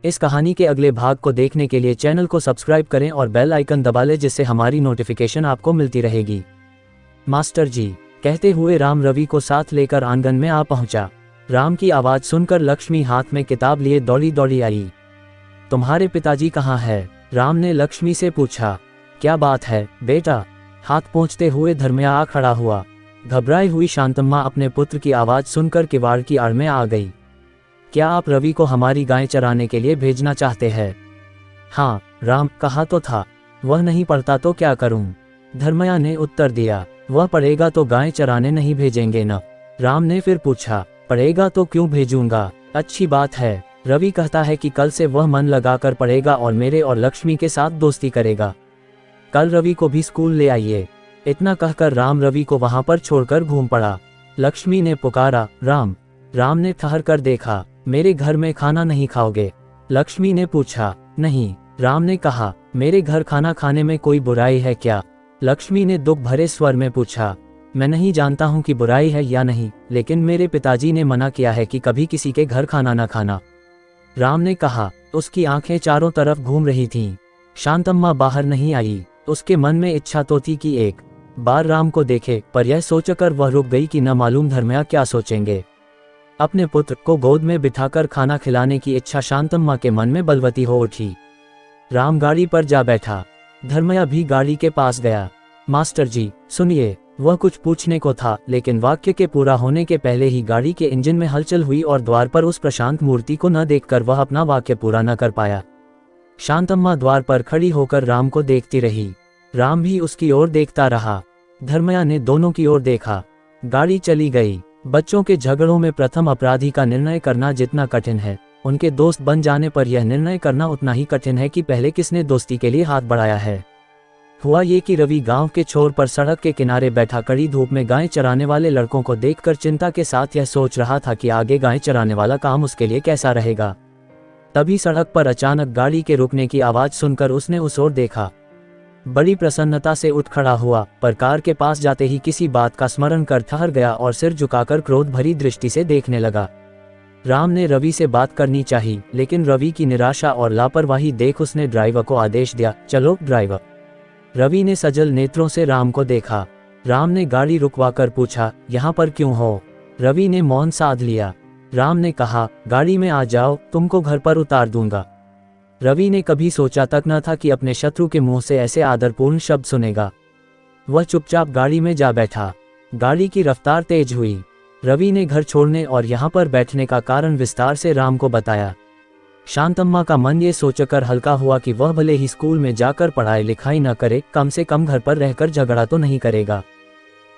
इस कहानी के अगले भाग को देखने के लिए चैनल को सब्सक्राइब करें और बेल आइकन दबा लें, जिससे हमारी नोटिफिकेशन आपको मिलती रहेगी। मास्टर जी, कहते हुए राम रवि को साथ लेकर आंगन में आ पहुंचा। राम की आवाज़ सुनकर लक्ष्मी हाथ में किताब लिए दौड़ी दौड़ी आई। तुम्हारे पिताजी कहाँ है? राम ने लक्ष्मी से पूछा। क्या बात है बेटा? हाथ पोंछते हुए धर्मया आ खड़ा हुआ। घबराई हुई शांतम्मा अपने पुत्र की आवाज़ सुनकर किवाड़ की आड़ में आ गई। क्या आप रवि को हमारी गायें चराने के लिए भेजना चाहते हैं? हाँ राम, कहा तो था। वह नहीं पढ़ता तो क्या करूं? धर्मया ने उत्तर दिया। वह पढ़ेगा तो गायें चराने नहीं भेजेंगे न? राम ने फिर पूछा। पढ़ेगा तो क्यों भेजूंगा? अच्छी बात है। रवि कहता है कि कल से वह मन लगाकर पढ़ेगा और मेरे और लक्ष्मी के साथ दोस्ती करेगा। कल रवि को भी स्कूल ले आइए। इतना कहकर राम रवि को वहां पर छोड़कर घूम पड़ा। लक्ष्मी ने पुकारा, राम। राम ने ठहर कर देखा। मेरे घर में खाना नहीं खाओगे? लक्ष्मी ने पूछा। नहीं। राम ने कहा। मेरे घर खाना खाने में कोई बुराई है क्या? लक्ष्मी ने दुख भरे स्वर में पूछा। मैं नहीं जानता हूँ कि बुराई है या नहीं, लेकिन मेरे पिताजी ने मना किया है कि कभी किसी के घर खाना न खाना। राम ने कहा। उसकी आंखें चारों तरफ घूम रही थीं। शांतम्मा बाहर नहीं आई। उसके मन में इच्छा तो थी कि एक बार राम को देखे, पर यह सोचकर वह रुक गई कि न मालूम धर्मया क्या सोचेंगे। अपने पुत्र को गोद में बिठाकर खाना खिलाने की इच्छा शांतम्मा के मन में बलवती हो उठी। राम गाड़ी पर जा बैठा। धर्मया भी गाड़ी के पास गया। मास्टर जी सुनिए, वह कुछ पूछने को था, लेकिन वाक्य के पूरा होने के पहले ही गाड़ी के इंजन में हलचल हुई और द्वार पर उस प्रशांत मूर्ति को न देखकर वह अपना वाक्य पूरा न कर पाया। शांतम्मा द्वार पर खड़ी होकर राम को देखती रही। राम भी उसकी ओर देखता रहा। धर्मया ने दोनों की ओर देखा। गाड़ी चली गई। बच्चों के झगड़ों में प्रथम अपराधी का निर्णय करना जितना कठिन है, उनके दोस्त बन जाने पर यह निर्णय करना उतना ही कठिन है कि पहले किसने दोस्ती के लिए हाथ बढ़ाया है। हुआ ये कि रवि गांव के छोर पर सड़क के किनारे बैठा कड़ी धूप में गायें चराने वाले लड़कों को देखकर चिंता के साथ यह सोच रहा था कि आगे गायें चराने वाला काम उसके लिए कैसा रहेगा। तभी सड़क पर अचानक गाड़ी के रुकने की आवाज़ सुनकर उसने उस ओर देखा। बड़ी प्रसन्नता से उठ खड़ा हुआ, पर कार के पास जाते ही किसी बात का स्मरण कर ठहर गया और सिर झुकाकर क्रोध भरी दृष्टि से देखने लगा। राम ने रवि से बात करनी चाहिए, लेकिन रवि की निराशा और लापरवाही देख उसने ड्राइवर को आदेश दिया, चलो ड्राइवर। रवि ने सजल नेत्रों से राम को देखा। राम ने गाड़ी रुकवाकर पूछा, यहाँ पर क्यों हो? रवि ने मौन साध लिया। राम ने कहा, गाड़ी में आ जाओ, तुमको घर पर उतार दूंगा। रवि ने कभी सोचा तक न था कि अपने शत्रु के मुंह से ऐसे आदरपूर्ण शब्द सुनेगा। वह चुपचाप गाड़ी में जा बैठा। गाड़ी की रफ्तार तेज हुई। रवि ने घर छोड़ने और यहाँ पर बैठने का कारण विस्तार से राम को बताया। शांतम्मा का मन ये सोचकर हल्का हुआ कि वह भले ही स्कूल में जाकर पढ़ाई लिखाई न करे, कम से कम घर पर रहकर झगड़ा तो नहीं करेगा।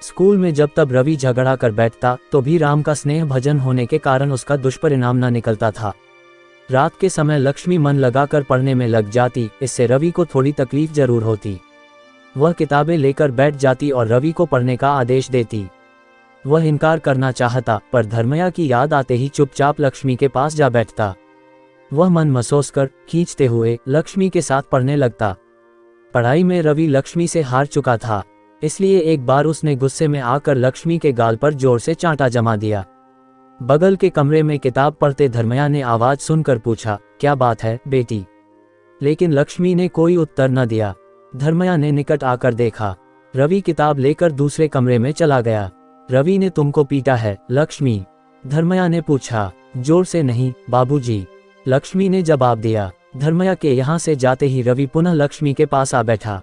स्कूल में जब तब रवि झगड़ा कर बैठता तो भी राम का स्नेह भजन होने के कारण उसका दुष्परिणाम न निकलता था। रात के समय लक्ष्मी मन लगाकर पढ़ने में लग जाती, इससे रवि को थोड़ी तकलीफ जरूर होती। वह किताबें लेकर बैठ जाती और रवि को पढ़ने का आदेश देती। वह इनकार करना चाहता, पर धर्मया की याद आते ही चुपचाप लक्ष्मी के पास जा बैठता। वह मन महसूस कर खींचते हुए लक्ष्मी के साथ पढ़ने लगता। पढ़ाई में रवि लक्ष्मी से हार चुका था, इसलिए एक बार उसने गुस्से में आकर लक्ष्मी के गाल पर जोर से चांटा जमा दिया। बगल के कमरे में किताब पढ़ते धर्मया ने आवाज सुनकर पूछा, क्या बात है बेटी? लेकिन लक्ष्मी ने कोई उत्तर न दिया। धर्मया ने निकट आकर देखा। रवि किताब लेकर दूसरे कमरे में चला गया। रवि ने तुमको पीटा है लक्ष्मी? धर्मया ने पूछा। जोर से नहीं बाबूजी, लक्ष्मी ने जवाब दिया। धर्मया के यहाँ से जाते ही रवि पुनः लक्ष्मी के पास आ बैठा।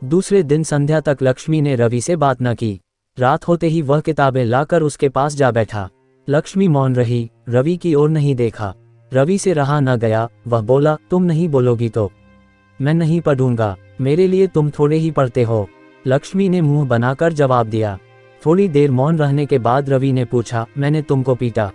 दूसरे दिन संध्या तक लक्ष्मी ने रवि से बात न की। रात होते ही वह किताबें लाकर उसके पास जा बैठा। लक्ष्मी मौन रही, रवि की ओर नहीं देखा। रवि से रहा न गया, वह बोला, तुम नहीं बोलोगी तो मैं नहीं पढ़ूंगा, मेरे लिए तुम थोड़े ही पढ़ते हो। लक्ष्मी ने मुंह बनाकर जवाब दिया। थोड़ी देर मौन रहने के बाद रवि ने पूछा, मैंने तुमको पीटा,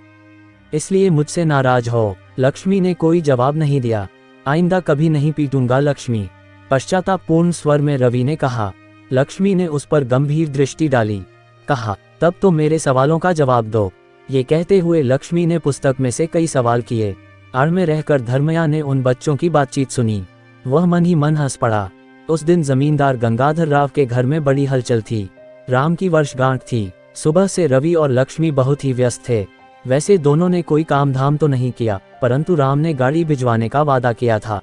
इसलिए मुझसे नाराज हो? लक्ष्मी ने कोई जवाब नहीं दिया। आइंदा कभी नहीं पीटूंगा लक्ष्मी, पश्चातापपूर्ण स्वर में रवि ने कहा। लक्ष्मी ने उस पर गंभीर दृष्टि डाली। कहा, तब तो मेरे सवालों का जवाब दो। ये कहते हुए लक्ष्मी ने पुस्तक में से कई सवाल किए। आड़ में रहकर धर्मया ने उन बच्चों की बातचीत सुनी। वह मन ही मन हंस पड़ा। उस दिन जमींदार गंगाधर राव के घर में बड़ी हलचल थी। राम की वर्षगांठ थी। सुबह से रवि और लक्ष्मी बहुत ही व्यस्त थे। वैसे दोनों ने कोई काम धाम तो नहीं किया, परंतु राम ने गाड़ी भिजवाने का वादा किया था,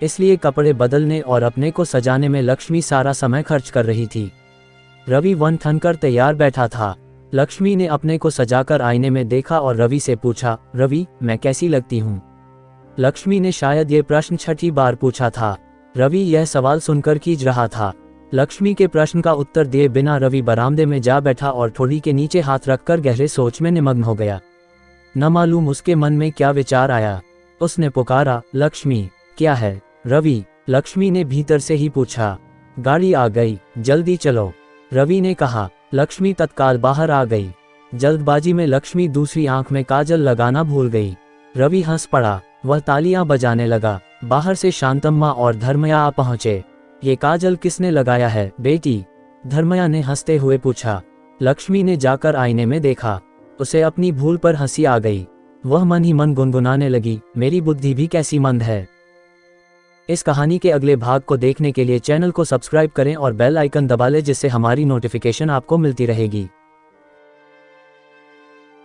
इसलिए कपड़े बदलने और अपने को सजाने में लक्ष्मी सारा समय खर्च कर रही थी। रवि वन ठन कर तैयार बैठा था। लक्ष्मी ने अपने को सजाकर आईने में देखा और रवि से पूछा, रवि, मैं कैसी लगती हूँ? लक्ष्मी ने शायद ये प्रश्न 6ठी बार पूछा था। रवि यह सवाल सुनकर खींच रहा था। लक्ष्मी के प्रश्न का उत्तर दिए बिना रवि बरामदे में जा बैठा और ठोड़ी के नीचे हाथ रखकर गहरे सोच में निमग्न हो गया। न मालूम उसके मन में क्या विचार आया। उसने पुकारा, लक्ष्मी, क्या है? रवि, लक्ष्मी ने भीतर से ही पूछा। गाड़ी आ गई, जल्दी चलो, रवि ने कहा। लक्ष्मी तत्काल बाहर आ गई। जल्दबाजी में लक्ष्मी दूसरी आंख में काजल लगाना भूल गई। रवि हंस पड़ा। वह तालियां बजाने लगा। बाहर से शांतम्मा और धर्मया आ पहुंचे। ये काजल किसने लगाया है बेटी? धर्मया ने हंसते हुए पूछा। लक्ष्मी ने जाकर आईने में देखा। उसे अपनी भूल पर हंसी आ गई। वह मन ही मन गुनगुनाने लगी, मेरी बुद्धि भी कैसी मंद है। इस कहानी के अगले भाग को देखने के लिए चैनल को सब्सक्राइब करें और बेल आइकन दबा लें, जिससे हमारी नोटिफिकेशन आपको मिलती रहेगी।